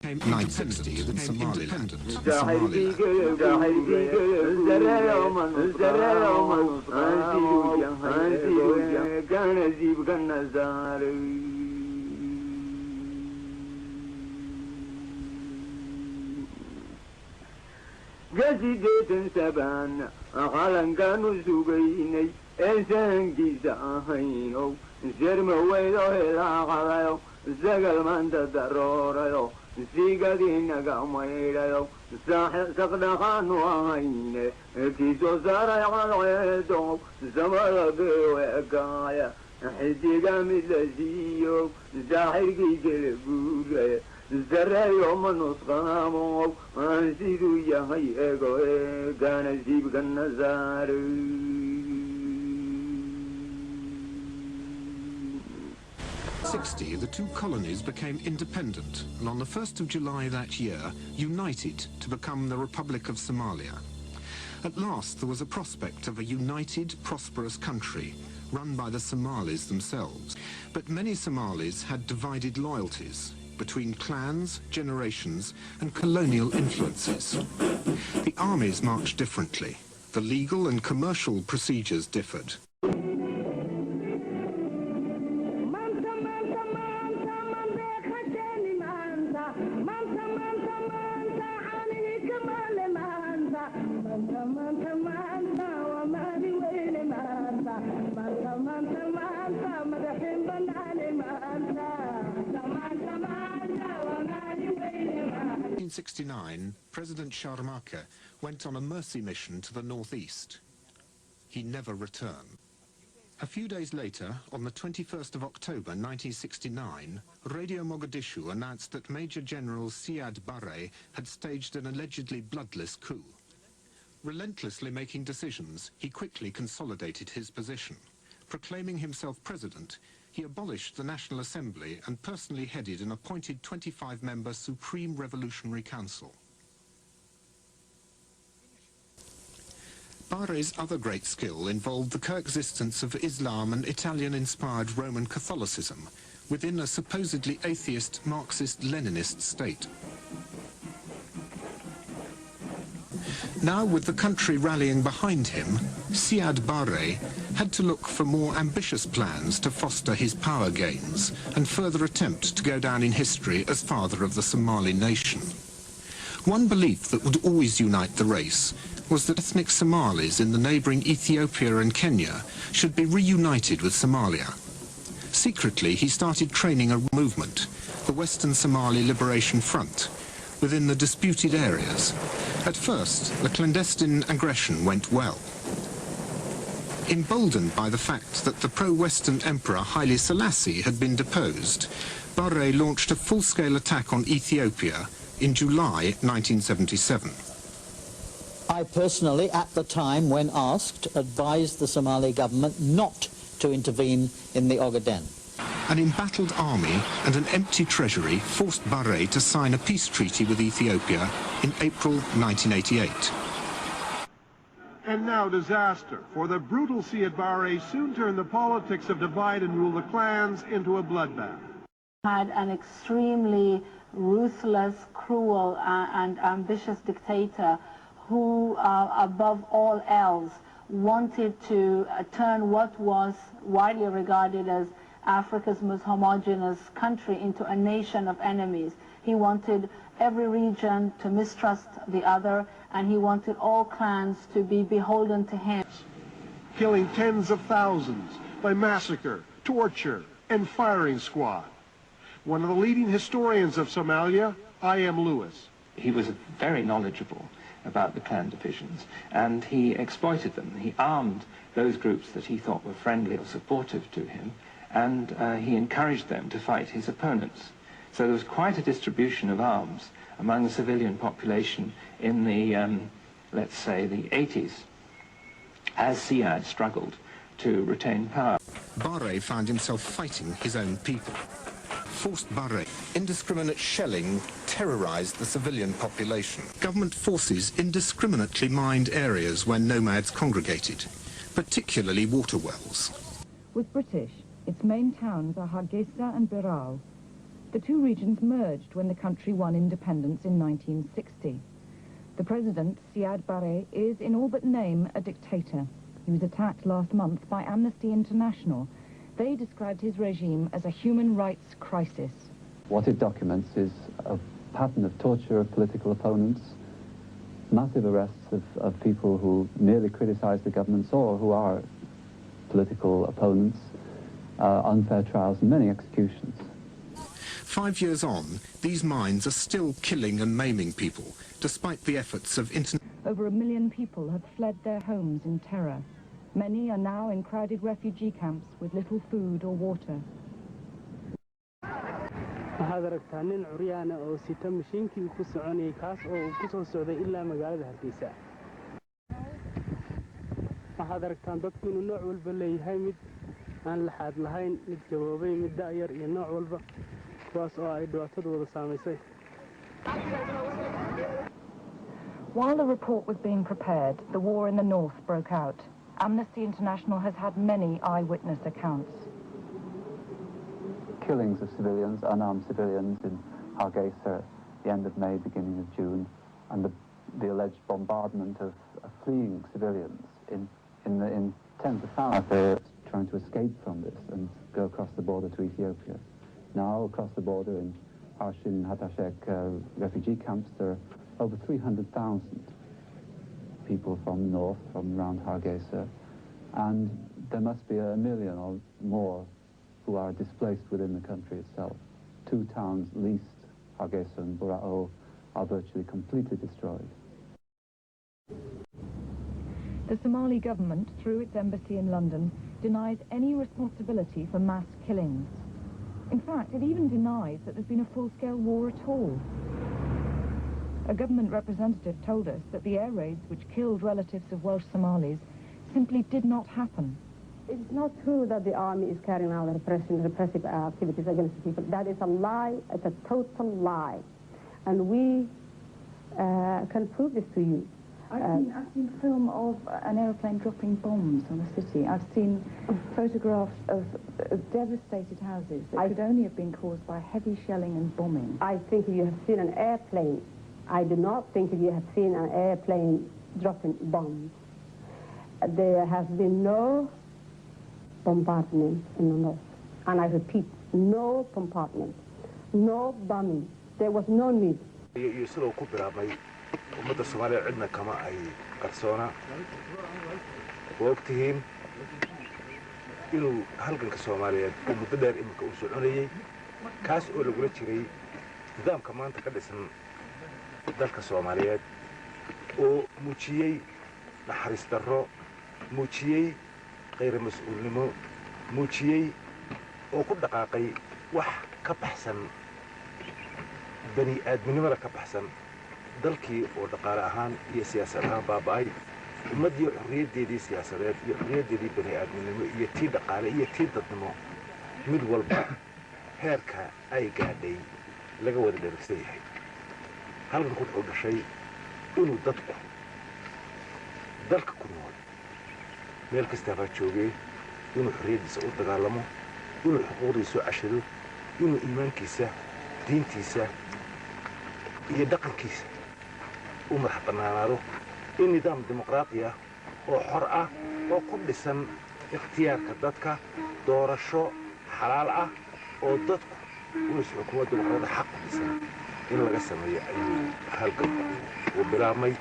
1960 in Somaliland. جسدت سبان عالم كانوا سوقيني إنسان جزاهينو زرم ويلو العقلايو زقل من تدروريو زيقدين قاميريو سقدقان وعيني كيسو ساري عالعيدو زمر بيوكايا حدي قامي لزيو زاحر كي قلبوري زرعي من نسخامو انسيدو يهي ايقو كان زيب كالنزار 1960, the two colonies became independent and on the 1st of July that year united to become the Republic of Somalia. At last there was a prospect of a united, prosperous country run by the Somalis themselves. But many Somalis had divided loyalties between clans, generations and colonial influences. The armies marched differently. The legal and commercial procedures differed. In 1969, President Sharmaka went on a mercy mission to the northeast. He never returned. A few days later, on the 21st of October 1969, Radio Mogadishu announced that Major General Siad Barre had staged an allegedly bloodless coup. Relentlessly making decisions, he quickly consolidated his position. Proclaiming himself president, he abolished the National Assembly and personally headed an appointed 25-member Supreme Revolutionary Council. Barre's other great skill involved the coexistence of Islam and Italian-inspired Roman Catholicism within a supposedly atheist Marxist-Leninist state. Now, with the country rallying behind him, Siad Barre had to look for more ambitious plans to foster his power gains and further attempt to go down in history as father of the Somali nation. One belief that would always unite the race was that ethnic Somalis in the neighbouring Ethiopia and Kenya should be reunited with Somalia. Secretly, he started training a movement, the Western Somali Liberation Front, within the disputed areas. At first, the clandestine aggression went well. Emboldened by the fact that the pro-Western Emperor Haile Selassie had been deposed, Barre launched a full-scale attack on Ethiopia in July 1977. I personally, at the time when asked, advised the Somali government not to intervene in the Ogaden. An embattled army and an empty treasury forced Barre to sign a peace treaty with Ethiopia in April 1988. And now disaster, for the brutal Siad Barre soon turned the politics of divide and rule the clans into a bloodbath. Had an extremely ruthless, cruel and ambitious dictator who, above all else, wanted to turn what was widely regarded as Africa's most homogeneous country into a nation of enemies. He wanted every region to mistrust the other, and he wanted all clans to be beholden to him. Killing tens of thousands by massacre, torture, and firing squad. One of the leading historians of Somalia, I.M. Lewis. He was very knowledgeable about the clan divisions, and he exploited them. He armed those groups that he thought were friendly or supportive to him, and he encouraged them to fight his opponents. So there was quite a distribution of arms among the civilian population in the, let's say, the 80s, as Siad struggled to retain power. Barre found himself fighting his own people. Forced Barre, indiscriminate shelling terrorized the civilian population. Government forces indiscriminately mined areas where nomads congregated, particularly water wells. With British, its main towns are Hargeisa and Beral. The two regions merged when the country won independence in 1960. The president, Siad Barre, is in all but name a dictator. He was attacked last month by Amnesty International. They described his regime as a human rights crisis. What it documents is a pattern of torture of political opponents, massive arrests of people who merely criticize the governments or who are political opponents, unfair trials and many executions. 5 years on, these mines are still killing and maiming people, despite the efforts of Over 1 million people have fled their homes in terror. Many are now in crowded refugee camps with little food or water. waxaad aragtaa nin curyaana oo sita mashiinkii ku soconayay kaas oo uu ku soo socday ilaa magaalada Hargeysa. waxaad aragtaan dadku inuu nooc walba leeyahay mid aan laxaad lahayn mid gaboobay mid da'yar iyo nooc walba kuwaas oo ay dhibaatadu wada saamaysay. While the report was being prepared, the war in the north broke out. Amnesty International has had many eyewitness accounts. Killings of civilians, unarmed civilians in Hargeisa, the end of May, beginning of June, and the alleged bombardment of fleeing civilians in tens of thousands. They're trying to escape from this and go across the border to Ethiopia. Now, across the border in Harshin, Hatashek refugee camps, there are over 300,000 people from north, from around Hargeisa, and there must be 1 million or more who are displaced within the country itself. 2 towns, least Hargeisa and Burao, are virtually completely destroyed. The Somali government, through its embassy in London, denies any responsibility for mass killings. In fact, it even denies that there's been a full-scale war at all. A government representative told us that the air raids which killed relatives of Welsh Somalis simply did not happen. It's not true that the army is carrying out repressive activities against the people. That is a lie. It's a total lie. And we can prove this to you. I've seen film of an aeroplane dropping bombs on a city. I've seen photographs of devastated houses that could only have been caused by heavy shelling and bombing. I think you have seen an airplane. I do not think you have seen an airplane dropping bombs. There has been no bombardment in the north. And I repeat, no bombardment, no bombing. There was no need. ummadda Soomaaliya cidna kama ay qarsoona waqtigiin inuu halganka Soomaaliyeed uu muddo dheer imika u soconayay kaas oo lagu jiray nidaamka maanta ka dhisan dalka Soomaaliyeed oo muujiyay naxariis darro muujiyay qeyr mas'uulnimo muujiyay oo ku dhaqaaqay wax ka baxsan bani aadminimada ka baxsan dalkii oo dhaqaale ahaan iyo siyaasad ahaan baaba'ay ummadii xorriyaddeedii siyaasadeed iyo xorriyaddeedii bani aadminimo iyo tii dhaqaale iyo tii dadnimo mid walba heerka ay gaadhay laga wada dheregsan yahay halkan wuxuu dhashay inuu dadku dalka ku nool meel kastaba joogay inuu xorriyaddiisa u dagaalamo inuu xuquuqdiisa cashado inuu iimaankiisa diintiisa iyo dhaqankiisa u madax bannaanaado in nidaam dimuqraadi ah oo xor ah oo ku dhisan ikhtiyaarka dadka doorasho xalaal ah oo dadku u xukuumadda dimuqraadi xaq u dhisan in laga sameeyo ayuu halkan u bilaabmay